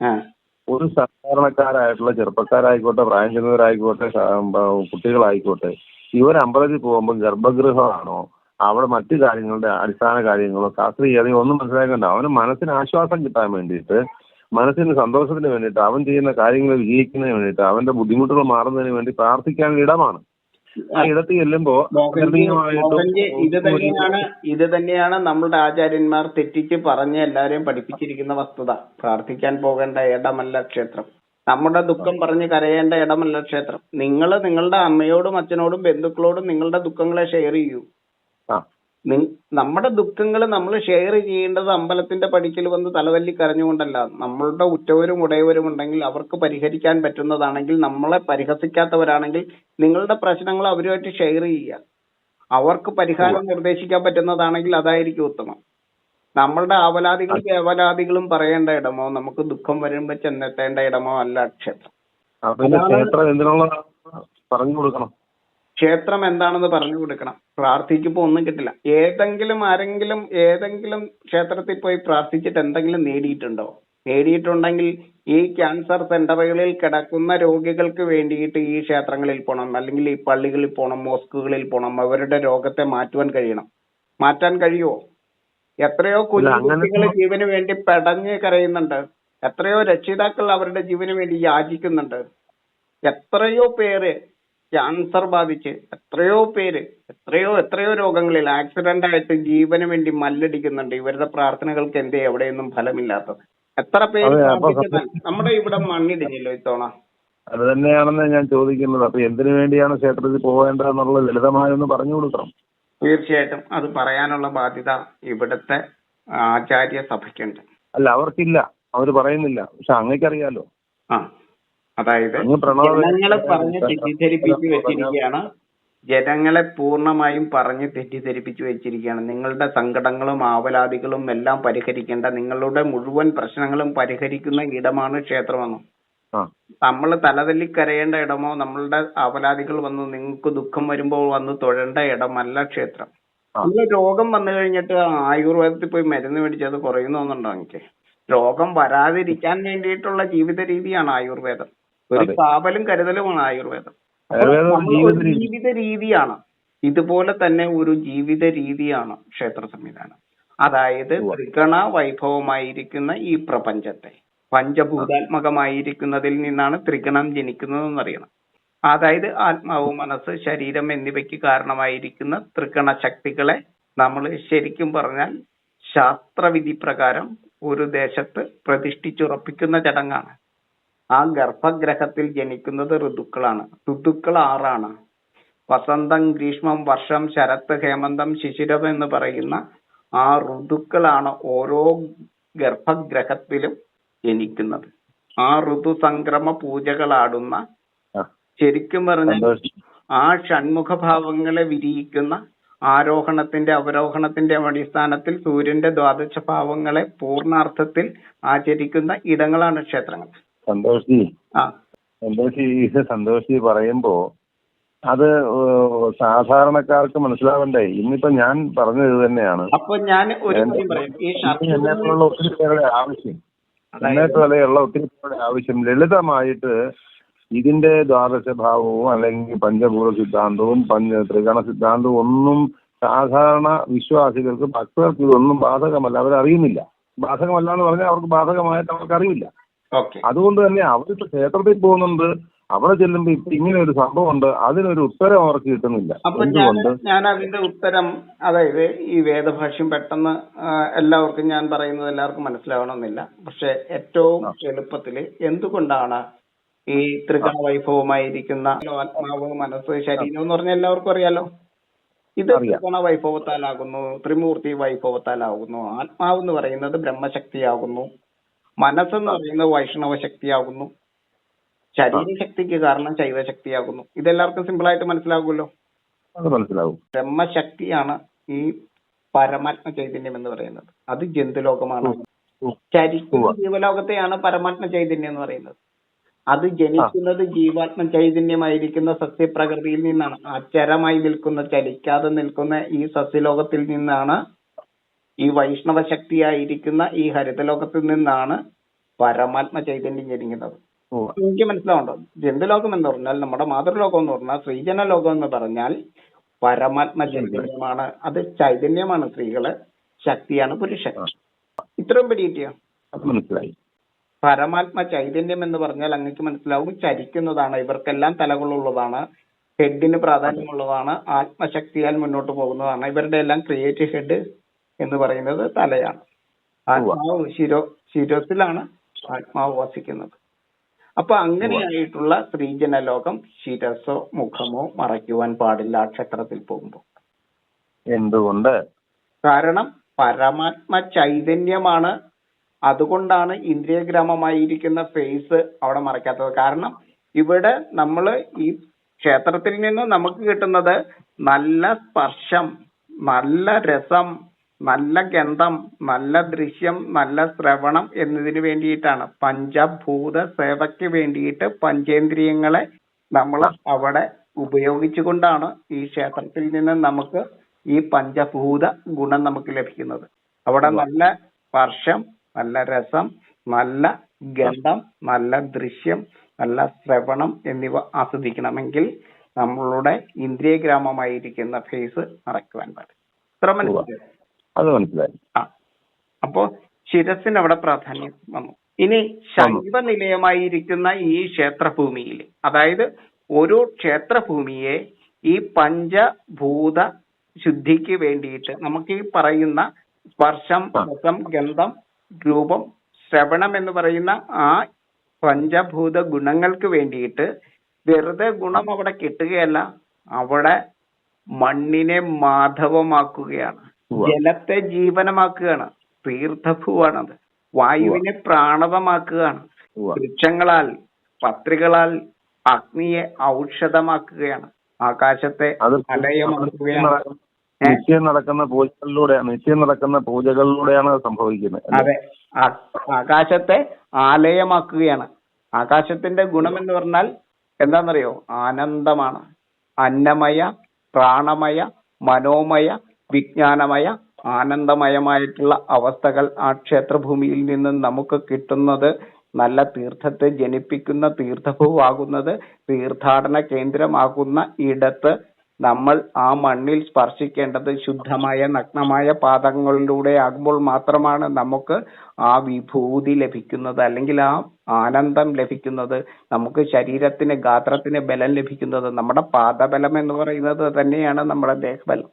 ആ ഒരു സാധാരണക്കാരായിട്ടുള്ള ചെറുപ്പക്കാരായിക്കോട്ടെ, പ്രായം ചെന്നവരായിക്കോട്ടെ, കുട്ടികളായിക്കോട്ടെ, ഇവർ അമ്പലത്തിൽ പോകുമ്പോൾ ഗർഭഗൃഹമാണോ, അവിടെ മറ്റു കാര്യങ്ങളുടെ അടിസ്ഥാന കാര്യങ്ങളോ ശാസ്ത്രീയതയോ ഒന്നും മനസ്സിലാക്കണ്ട. അവന് മനസ്സിന് ആശ്വാസം കിട്ടാൻ വേണ്ടിയിട്ട്, മനസ്സിന് സന്തോഷത്തിന് വേണ്ടിയിട്ട്, അവൻ ചെയ്യുന്ന കാര്യങ്ങൾ വിജയിക്കുന്നതിന് വേണ്ടിയിട്ട്, അവന്റെ ബുദ്ധിമുട്ടുകൾ മാറുന്നതിന് വേണ്ടി പ്രാർത്ഥിക്കാനുള്ള ഇടമാണ്. ആ ഇടത്ത് ചെല്ലുമ്പോ ഇത് തന്നെയാണ് നമ്മളുടെ ആചാര്യന്മാർ തെറ്റിച്ച് പറഞ്ഞ് എല്ലാവരെയും പഠിപ്പിച്ചിരിക്കുന്ന വസ്തുത. പ്രാർത്ഥിക്കാൻ പോകേണ്ട ഇടമല്ല ക്ഷേത്രം. നമ്മുടെ ദുഃഖം പറഞ്ഞ് കരയേണ്ട ഇടമല്ല ക്ഷേത്രം. നിങ്ങൾ നിങ്ങളുടെ അമ്മയോടും അച്ഛനോടും ബന്ധുക്കളോടും നിങ്ങളുടെ ദുഃഖങ്ങളെ ഷെയർ ചെയ്യൂ. നമ്മുടെ ദുഃഖങ്ങൾ നമ്മൾ ഷെയർ ചെയ്യേണ്ടത് അമ്പലത്തിന്റെ പടിക്കൽ വന്ന് തലതല്ലി കരഞ്ഞുകൊണ്ടല്ല. നമ്മളുടെ ഉറ്റവരും ഉടയവരും ഉണ്ടെങ്കിൽ അവർക്ക് പരിഹരിക്കാൻ പറ്റുന്നതാണെങ്കിൽ, നമ്മളെ പരിഹസിക്കാത്തവരാണെങ്കിൽ നിങ്ങളുടെ പ്രശ്നങ്ങൾ അവരുമായിട്ട് ഷെയർ ചെയ്യുക. അവർക്ക് പരിഹാരം നിർദ്ദേശിക്കാൻ പറ്റുന്നതാണെങ്കിൽ അതായിരിക്കും ഉത്തമം. നമ്മളുടെ അവലാദികളും പറയേണ്ട ഇടമോ, നമുക്ക് ദുഃഖം വരുമ്പോൾ ചെന്നെത്തേണ്ട ഇടമോ അല്ല ക്ഷേത്രം. പറഞ്ഞു കൊടുക്കണം. ക്ഷേത്രം എന്താണെന്ന് പറഞ്ഞു കൊടുക്കണം. പ്രാർത്ഥിക്കുമ്പോൾ ഒന്നും കിട്ടില്ല. ആരെങ്കിലും ഏതെങ്കിലും ക്ഷേത്രത്തിൽ പോയി പ്രാർത്ഥിച്ചിട്ട് എന്തെങ്കിലും നേടിയിട്ടുണ്ടോ? നേടിയിട്ടുണ്ടെങ്കിൽ ഈ ക്യാൻസർ സെന്ററുകളിൽ കിടക്കുന്ന രോഗികൾക്ക് വേണ്ടിയിട്ട് ഈ ക്ഷേത്രങ്ങളിൽ പോകണം, അല്ലെങ്കിൽ ഈ പള്ളികളിൽ പോകണം, മോസ്കുകളിൽ പോകണം. അവരുടെ രോഗത്തെ മാറ്റാൻ കഴിയുമോ? എത്രയോ കുഞ്ഞുകുട്ടികൾ ജീവന് വേണ്ടി പെടഞ്ഞ് കരയുന്നുണ്ട്. എത്രയോ രക്ഷിതാക്കൾ അവരുടെ ജീവന് വേണ്ടി യാചിക്കുന്നുണ്ട്. എത്രയോ പേര് ക്യാൻസർ ബാധിച്ച്, എത്രയോ രോഗങ്ങളിൽ ആക്സിഡന്റ് ആയിട്ട് ജീവന് വേണ്ടി മല്ലടിക്കുന്നുണ്ട്. ഇവരുടെ പ്രാർത്ഥനകൾക്ക് എന്തേ എവിടെയൊന്നും ഫലമില്ലാത്തത്? എത്ര പേര് നമ്മുടെ ഇവിടെ മണ്ണിടിഞ്ഞല്ലോ ഇത്തവണ. അത് തന്നെയാണെന്ന് ഞാൻ ചോദിക്കുന്നത്. അപ്പൊ എന്തിനു വേണ്ടിയാണ് ക്ഷേത്രത്തിൽ പോകേണ്ടതെന്നുള്ള ലളിതമായൊന്ന് പറഞ്ഞു കൊടുക്കണം. തീർച്ചയായിട്ടും അത് പറയാനുള്ള ബാധ്യത ഇവിടുത്തെ ആചാര്യ സഭയ്ക്കുണ്ട്. അല്ല, അവർക്കില്ല, അവര് പറയുന്നില്ല. പക്ഷെ അങ്ങേക്കറിയാലോ. അതായത് ജനങ്ങളെ പറഞ്ഞ് തെറ്റിദ്ധരിപ്പിച്ചു വെച്ചിരിക്കുകയാണ്. ജനങ്ങളെ പൂർണ്ണമായും പറഞ്ഞ് തെറ്റിദ്ധരിപ്പിച്ചു വെച്ചിരിക്കുകയാണ്. നിങ്ങളുടെ സങ്കടങ്ങളും ആവലാതികളും എല്ലാം പരിഹരിക്കേണ്ട, നിങ്ങളുടെ മുഴുവൻ പ്രശ്നങ്ങളും പരിഹരിക്കുന്ന ഇടമാണ് ക്ഷേത്രമെന്നും, നമ്മൾ തലതല്ലി കരയേണ്ട ഇടമോ, നമ്മളുടെ ആവലാതികൾ വന്ന് നിങ്ങൾക്ക് ദുഃഖം വരുമ്പോൾ വന്ന് തൊഴേണ്ട ഇടമല്ല ക്ഷേത്രം. നിങ്ങൾ രോഗം വന്നു കഴിഞ്ഞിട്ട് ആയുർവേദത്തിൽ പോയി മരുന്ന് മേടിച്ച് അത് കുറയുന്നുണ്ടോ? എനിക്ക് രോഗം വരാതിരിക്കാൻ വേണ്ടിയിട്ടുള്ള ജീവിത രീതിയാണ് ആയുർവേദം. ഒരു കാവലും കരുതലുമാണ് ആയുർവേദം. ജീവിത രീതിയാണ്. ഇതുപോലെ തന്നെ ഒരു ജീവിത രീതിയാണ് ക്ഷേത്ര സംവിധാനം. അതായത് ത്രിഗണ വൈഭവമായിരിക്കുന്ന ഈ പ്രപഞ്ചത്തെ പഞ്ചഭൂതാത്മകമായിരിക്കുന്നതിൽ നിന്നാണ് ത്രിഗണം ജനിക്കുന്നതെന്നറിയണം. അതായത് ആത്മാവ്, മനസ്സ്, ശരീരം എന്നിവയ്ക്ക് കാരണമായിരിക്കുന്ന ത്രിഗണ ശക്തികളെ നമ്മൾ ശരിക്കും പറഞ്ഞാൽ ശാസ്ത്രവിധി പ്രകാരം ഒരു ദേശത്ത് പ്രതിഷ്ഠിച്ചുറപ്പിക്കുന്ന ചടങ്ങാണ്. ആ ഗർഭഗ്രഹത്തിൽ ജനിക്കുന്നത് ഋതുക്കളാണ്. ഋതുക്കൾ 6 വസന്തം, ഗ്രീഷ്മം, വർഷം, ശരത്ത്, ഹേമന്തം, ശിശിരം എന്ന് പറയുന്ന ആ ഋതുക്കളാണ് ഓരോ ഗർഭഗ്രഹത്തിലും ജനിക്കുന്നത്. ആ ഋതുസംക്രമ പൂജകളാടുന്ന, ശരിക്കും പറഞ്ഞാൽ ആ ഷൺമുഖഭാവങ്ങളെ വിരിയിക്കുന്ന, ആരോഹണത്തിന്റെ അവരോഹണത്തിന്റെ അടിസ്ഥാനത്തിൽ സൂര്യന്റെ ദ്വാദശ ഭാവങ്ങളെ പൂർണ്ണാർത്ഥത്തിൽ ആചരിക്കുന്ന ഇടങ്ങളാണ് ക്ഷേത്രങ്ങൾ. സന്തോഷി പറയുമ്പോ അത് സാധാരണക്കാർക്ക് മനസ്സിലാവണ്ടേ? ഇന്നിപ്പോ ഞാൻ പറഞ്ഞത് ഇത് തന്നെയാണ്. അപ്പൊ ഞാൻ ഒരു ഒത്തിരി പേരുടെ ആവശ്യം ലളിതമായിട്ട് ഇതിന്റെ ദ്വാദശ ഭാവവും അല്ലെങ്കിൽ പഞ്ചഭൂത സിദ്ധാന്തവും ത്രികണ സിദ്ധാന്തവും ഒന്നും സാധാരണ വിശ്വാസികൾക്ക്, ഭക്തർക്ക് ഇതൊന്നും ബാധകമല്ല. അവരറിയുന്നില്ല. ബാധകമല്ല എന്ന് പറഞ്ഞാൽ അവർക്ക് ബാധകമായിട്ട് അവർക്ക് അറിയില്ല. അതുകൊണ്ട് തന്നെ അവരിപ്പോ ക്ഷേത്രത്തിൽ പോകുന്നുണ്ട്, അവിടെ ചെല്ലുമ്പോ ഇപ്പൊ ഇങ്ങനെ ഒരു സംഭവം ഉണ്ട്, അതിനൊരു ഉത്തരം അവർക്ക് കിട്ടുന്നില്ല. എന്തുകൊണ്ട്? ഞാൻ അതിന്റെ ഉത്തരം, അതായത് ഈ വേദഭാഷ്യം പെട്ടെന്ന് എല്ലാവർക്കും ഞാൻ പറയുന്നത് എല്ലാവർക്കും മനസ്സിലാവണമെന്നില്ല. പക്ഷെ ഏറ്റവും എളുപ്പത്തില് എന്തുകൊണ്ടാണ് ഈ ത്രികണ വൈഭവമായിരിക്കുന്ന ആത്മാവ്, മനസ്സ്, ശരീരം എന്ന് പറഞ്ഞാൽ എല്ലാവർക്കും അറിയാലോ. ഇത് ത്രികോണ വൈഭവത്താലാകുന്നു, ത്രിമൂർത്തി വൈഭവത്താലാകുന്നു. ആത്മാവ് എന്ന് പറയുന്നത് ബ്രഹ്മശക്തിയാകുന്നു, മനസ്സെന്ന് പറയുന്നത് വൈഷ്ണവ ശക്തിയാകുന്നു, ശരീരശക്തിക്ക് കാരണം ശൈവശക്തിയാകുന്നു. ഇതെല്ലാവർക്കും സിമ്പിളായിട്ട് മനസ്സിലാകുമല്ലോ. ബ്രഹ്മശക്തിയാണ് ഈ പരമാത്മ ചൈതന്യം എന്ന് പറയുന്നത്. അത് ജന്തുലോകമാണ്. ചരിക്കുന്ന ജീവലോകത്തെയാണ് പരമാത്മ ചൈതന്യം എന്ന് പറയുന്നത്. അത് ജനിക്കുന്നത് ജീവാത്മ ചൈതന്യമായിരിക്കുന്ന സസ്യപ്രകൃതിയിൽ നിന്നാണ്. അചരമായി നിൽക്കുന്ന, ചലിക്കാതെ നിൽക്കുന്ന ഈ സസ്യലോകത്തിൽ നിന്നാണ്, ഈ വൈഷ്ണവ ശക്തിയായിരിക്കുന്ന ഈ ഹരിതലോകത്തിൽ നിന്നാണ് പരമാത്മ ചൈതന്യം ജനിക്കുന്നത്. എനിക്ക് മനസ്സിലാവുണ്ടോ? ജന്തുലോകം എന്ന് പറഞ്ഞാൽ നമ്മുടെ മാതൃലോകം എന്ന് പറഞ്ഞാൽ ശ്രീജന ലോകം എന്ന് പറഞ്ഞാൽ പരമാത്മ ചൈതന്യമാണ്. അത് ചൈതന്യമാണ് സ്ത്രീകള്, ശക്തിയാണ് പുരുഷൻ. ഇത്രയും പിടികിട്ടിയോ? മനസ്സിലായി. പരമാത്മ ചൈതന്യം എന്ന് പറഞ്ഞാൽ അങ്ങക്ക് മനസ്സിലാവും, ചരിക്കുന്നതാണ്, ഇവർക്കെല്ലാം തലകളുള്ളതാണ്, ഹെഡിന് പ്രാധാന്യമുള്ളതാണ്, ആത്മശക്തിയാൽ മുന്നോട്ട് പോകുന്നതാണ്. ഇവരുടെ എല്ലാം ക്രിയേറ്റീവ് ഹെഡ് എന്ന് പറയുന്നത് തലയാണ്. ആത്മാവ് ശിരസിലാണ് ആത്മാവ് വസിക്കുന്നത്. അപ്പൊ അങ്ങനെയായിട്ടുള്ള സ്ത്രീജന ലോകം ശിരസോ മുഖമോ മറയ്ക്കുവാൻ പാടില്ല ക്ഷേത്രത്തിൽ പോകുമ്പോൾ. എന്തുകൊണ്ട്? കാരണം പരമാത്മ ചൈതന്യമാണ്. അതുകൊണ്ടാണ് ഇന്ദ്രിയഗ്രാമമായിരിക്കുന്ന ഫേസ് അവിടെ മറയ്ക്കാത്തത്. കാരണം ഇവിടെ നമ്മള് ഈ ക്ഷേത്രത്തിൽ നിന്ന് നമുക്ക് കിട്ടുന്നത് നല്ല സ്പർശം, നല്ല രസം, നല്ല ഗന്ധം, നല്ല ദൃശ്യം, നല്ല ശ്രവണം എന്നതിന് വേണ്ടിയിട്ടാണ്. പഞ്ചഭൂത സേവയ്ക്ക് വേണ്ടിയിട്ട് പഞ്ചേന്ദ്രിയങ്ങളെ നമ്മൾ അവിടെ ഉപയോഗിച്ചുകൊണ്ടാണ് ഈ ക്ഷേത്രത്തിൽ നിന്ന് നമുക്ക് ഈ പഞ്ചഭൂത ഗുണം നമുക്ക് ലഭിക്കുന്നത്. അവിടെ നല്ല സ്പർശം, നല്ല രസം, നല്ല ഗന്ധം, നല്ല ദൃശ്യം, നല്ല ശ്രവണം എന്നിവ ആസ്വദിക്കണമെങ്കിൽ നമ്മളുടെ ഇന്ദ്രിയഗ്രാമമായിരിക്കുന്ന ഫേസ് മറയ്ക്കുവാൻ പാടില്ല. ഇത്ര മനസ്സിലായി? അത് മനസ്സിലായി. അപ്പോ ശിരസിന് അവിടെ പ്രാധാന്യം വന്നു. ഇനി ശൈവ നിലയമായിരിക്കുന്ന ഈ ക്ഷേത്രഭൂമിയിൽ, അതായത് ഒരു ക്ഷേത്രഭൂമിയെ ഈ പഞ്ചഭൂത ശുദ്ധിക്ക് വേണ്ടിയിട്ട് നമുക്ക് ഈ പറയുന്ന സ്പർശം, രസം, ഗന്ധം, രൂപം, ശ്രവണം എന്ന് പറയുന്ന ആ പഞ്ചഭൂത ഗുണങ്ങൾക്ക് വേണ്ടിയിട്ട് വെറുതെ ഗുണം അവിടെ കിട്ടുകയല്ല, അവിടെ മണ്ണിനെ മാധവമാക്കുകയാണ്, ജലത്തെ ജീവനമാക്കുകയാണ്, തീർത്ഥഭൂവാണത്, വായുവിനെ പ്രാണവമാക്കുകയാണ്, വൃക്ഷങ്ങളാൽ പത്രികളാൽ അഗ്നിയെ ഔഷധമാക്കുകയാണ്, ആകാശത്തെ അലയമാക്കുകയാണ്. നിശ്ചയം നടക്കുന്ന പൂജകളിലൂടെയാണ് സംഭവിക്കുന്നത്. അതെ, ആകാശത്തെ ആലയമാക്കുകയാണ്. ആകാശത്തിന്റെ ഗുണം എന്ന് പറഞ്ഞാൽ എന്താണെന്നറിയോ? ആനന്ദമാണ്. അന്നമയ, പ്രാണമയ, മനോമയ, വിജ്ഞാനമയ, ആനന്ദമയമായിട്ടുള്ള അവസ്ഥകൾ ആ ക്ഷേത്രഭൂമിയിൽ നിന്ന് നമുക്ക് കിട്ടുന്നത്. നല്ല തീർത്ഥത്തെ ജനിപ്പിക്കുന്ന തീർത്ഥഭൂവാകുന്നത്, തീർത്ഥാടന കേന്ദ്രമാകുന്ന ഇടത്ത് നമ്മൾ ആ മണ്ണിൽ സ്പർശിക്കേണ്ടത് ശുദ്ധമായ നഗ്നമായ പാദങ്ങളിലൂടെ ആകുമ്പോൾ മാത്രമാണ് നമുക്ക് ആ വിഭൂതി ലഭിക്കുന്നത്, അല്ലെങ്കിൽ ആ ആനന്ദം ലഭിക്കുന്നത്, നമുക്ക് ശരീരത്തിന് ഗാത്രത്തിന് ബലം ലഭിക്കുന്നത്. നമ്മുടെ പാദബലം എന്ന് പറയുന്നത് തന്നെയാണ് നമ്മുടെ ദേഹബലം.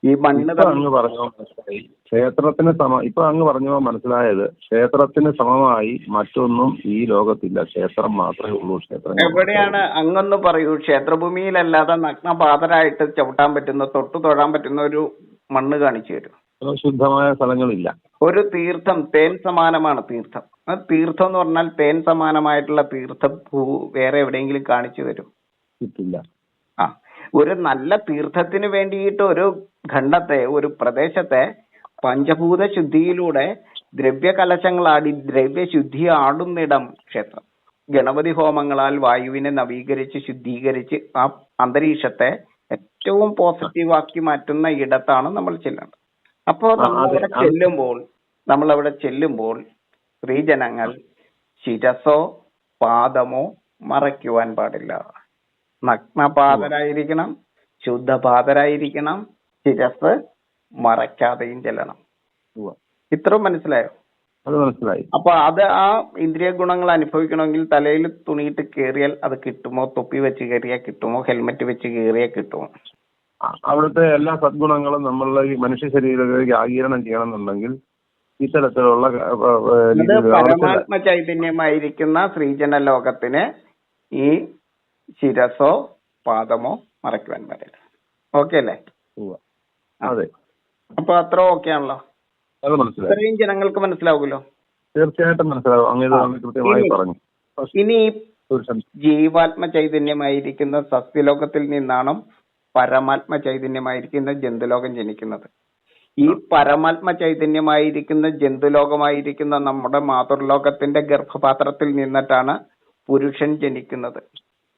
ഈ മണ്ണ് അങ്ങ് പറഞ്ഞോ മനസ്സിലായി. ക്ഷേത്രത്തിന് ഇപ്പൊ അങ്ങ് പറഞ്ഞോ മനസ്സിലായത്, ക്ഷേത്രത്തിന് സമമായി മറ്റൊന്നും ഈ ലോകത്തില്ല, ക്ഷേത്രം മാത്രമേ ഉള്ളൂ. ക്ഷേത്രം എവിടെയാണ് അങ്ങൊന്ന് പറയൂ? ക്ഷേത്രഭൂമിയിലല്ലാതെ നഗ്നപാതരായിട്ട് ചവിട്ടാൻ പറ്റുന്ന, തൊട്ടു തൊഴാൻ പറ്റുന്ന ഒരു മണ്ണ് കാണിച്ചു തരും. ശുദ്ധമായ സ്ഥലങ്ങളില്ല. ഒരു തീർത്ഥം തേൻ സമാനമാണ് തീർത്ഥം. തീർത്ഥം എന്ന് പറഞ്ഞാൽ തേൻ സമാനമായിട്ടുള്ള തീർത്ഥഭൂ വേറെ എവിടെയെങ്കിലും കാണിച്ചു തരും? കിട്ടില്ല. ഒരു നല്ല തീർത്ഥത്തിന് വേണ്ടിയിട്ട് ഒരു ഖണ്ഡത്തെ, ഒരു പ്രദേശത്തെ പഞ്ചഭൂത ശുദ്ധിയിലൂടെ ദ്രവ്യകലശങ്ങളാടി ദ്രവ്യശുദ്ധി ആടുന്നിടം ക്ഷേത്രം. ഗണപതി ഹോമങ്ങളാൽ വായുവിനെ നവീകരിച്ച് ശുദ്ധീകരിച്ച് ആ അന്തരീക്ഷത്തെ ഏറ്റവും പോസിറ്റീവാക്കി മാറ്റുന്ന ഇടത്താണ് നമ്മൾ ചെല്ലേണ്ടത്. അപ്പോ നമ്മളവിടെ ചെല്ലുമ്പോൾ സ്ത്രീജനങ്ങൾ ശിരസോ പാദമോ മറയ്ക്കുവാൻ പാടില്ല. നഗ്നപാതരായിരിക്കണം, ശുദ്ധപാതരായിരിക്കണം, ശിരസ് മറയ്ക്കാതെയും ചെല്ലണം. ഇത്രയും മനസ്സിലായോ? അത് മനസ്സിലായി. അപ്പൊ അത് ആ ഇന്ദ്രിയ ഗുണങ്ങൾ അനുഭവിക്കണമെങ്കിൽ തലയിൽ തുണിയിട്ട് കയറിയാൽ അത് കിട്ടുമോ? തൊപ്പി വെച്ച് കയറിയാൽ കിട്ടുമോ? ഹെൽമെറ്റ് വെച്ച് കയറിയാൽ കിട്ടുമോ? അവിടുത്തെ എല്ലാ സദ്ഗുണങ്ങളും നമ്മളുടെ ഈ മനുഷ്യ ശരീരത്തിലേക്ക് ആഗിരണം ചെയ്യണമെന്നുണ്ടെങ്കിൽ ഇത്തരത്തിലുള്ള പരമാത്മ ചൈതന്യമായിരിക്കുന്ന ശ്രീജന ലോകത്തിന് ഈ ശിരസോ പാദമോ മറയ്ക്കുവാൻ പാടില്ല. ഓക്കെ അല്ലേ? അതെ. അപ്പൊ അത്ര ഓക്കെ ആണല്ലോ? അത് മനസ്സിലായി. ഇത്രയും ജനങ്ങൾക്ക് മനസ്സിലാവുമല്ലോ? തീർച്ചയായിട്ടും മനസ്സിലാവും. അങ്ങനെ കൃത്യമായി പറഞ്ഞു. ഇനി ജീവാത്മ ചൈതന്യമായിരിക്കുന്ന സസ്യലോകത്തിൽ നിന്നാണ് പരമാത്മ ചൈതന്യമായിരിക്കുന്ന ജന്തുലോകം ജനിക്കുന്നത്. ഈ പരമാത്മ ചൈതന്യമായിരിക്കുന്ന ജന്തുലോകമായിരിക്കുന്ന നമ്മുടെ മാതൃലോകത്തിന്റെ ഗർഭപാത്രത്തിൽ നിന്നിട്ടാണ് പുരുഷൻ ജനിക്കുന്നത്.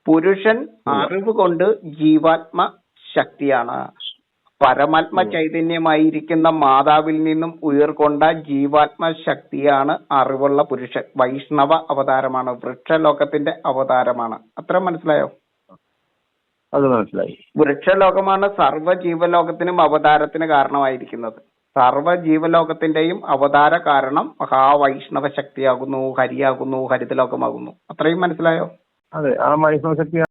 പുരുഷൻ അറിവ് കൊണ്ട് ജീവാത്മ ശക്തിയാണ്. പരമാത്മ ചൈതന്യമായിരിക്കുന്ന മാതാവിൽ നിന്നും ഉയർകൊണ്ട ജീവാത്മ ശക്തിയാണ് അറിവുള്ള പുരുഷൻ. വൈഷ്ണവ അവതാരമാണ്, വൃക്ഷലോകത്തിന്റെ അവതാരമാണ്. അത്ര മനസ്സിലായോ? അത് മനസ്സിലായി. വൃക്ഷലോകമാണ് സർവ്വ ജീവലോകത്തിനും അവതാരത്തിന് കാരണമായിരിക്കുന്നത്. സർവ്വ ജീവലോകത്തിന്റെയും അവതാര കാരണം മഹാവൈഷ്ണവ ശക്തിയാകുന്നു, ഹരിയാകുന്നു, ഹരിതലോകമാകുന്നു. അത്രയും മനസ്സിലായോ? അതെ, ആ വൈഷ്ണവ ശക്തി